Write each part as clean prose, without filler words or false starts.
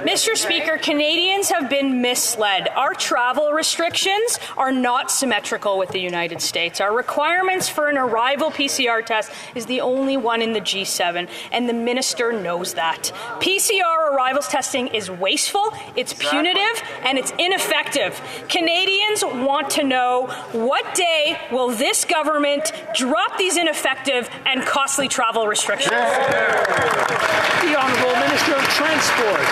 Mr. Speaker, Canadians have been misled. Our travel restrictions are not symmetrical with the United States. Our requirements for an arrival PCR test is the only one in the G7, and the minister knows that. PCR arrivals testing is wasteful, it's punitive, and it's ineffective. Canadians want to know, what day will this government drop these ineffective and costly travel restrictions? The Honourable Minister of Transport.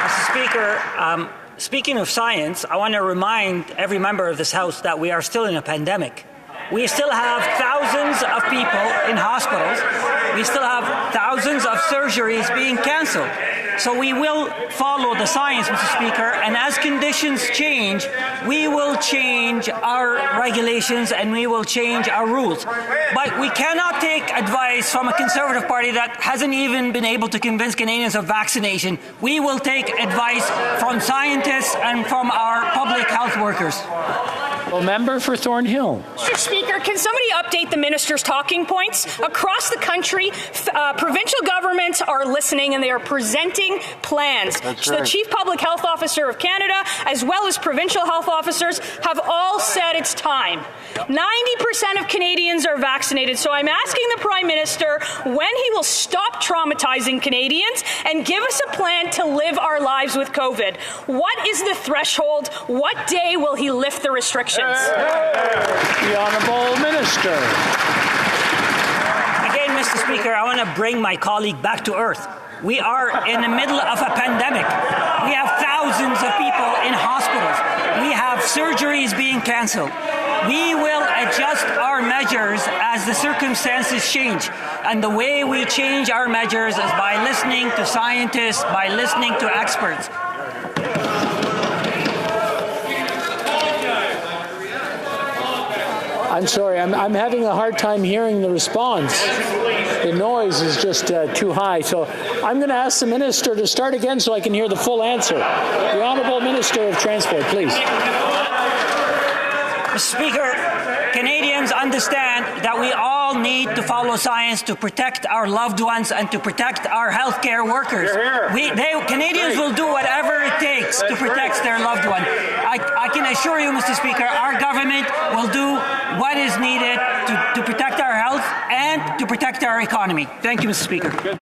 Mr. Speaker, speaking of science, I want to remind every member of this House that we are still in a pandemic. We still have thousands of people in hospitals. We still have thousands of surgeries being cancelled. So we will follow the science, Mr. Speaker, and as conditions change, we will change our regulations and we will change our rules. But we cannot take advice from a Conservative Party that hasn't even been able to convince Canadians of vaccination. We will take advice from scientists and from our public health workers. Well, member for Thornhill. Mr. Speaker, can somebody update the minister's talking points? Across the country, provincial governments are listening and they are presenting plans. The Chief Public Health Officer of Canada, as well as provincial health officers, have all said it's time. 90% of Canadians are vaccinated, so I'm asking the Prime Minister when he will stop traumatizing Canadians and give us a plan to live our lives with COVID. What is the threshold? What day will he lift the restrictions? The Honourable Minister. Again, Mr. Speaker, I want to bring my colleague back to earth. We are in the middle of a pandemic. We have thousands of people in hospitals. We have surgeries being cancelled. We will adjust our measures as the circumstances change. And the way we change our measures is by listening to scientists, by listening to experts. I'm sorry, I'm having a hard time hearing the response. The noise is just too high. So I'm going to ask the Minister to start again so I can hear the full answer. The Honourable Minister of Transport, please. Mr. Speaker, Canadians understand that we all need to follow science to protect our loved ones and to protect our healthcare workers. Canadians will do whatever it takes to protect their loved one. I can assure you, Mr. Speaker, our government will do what is needed to protect our health and to protect our economy. Thank you, Mr. Speaker.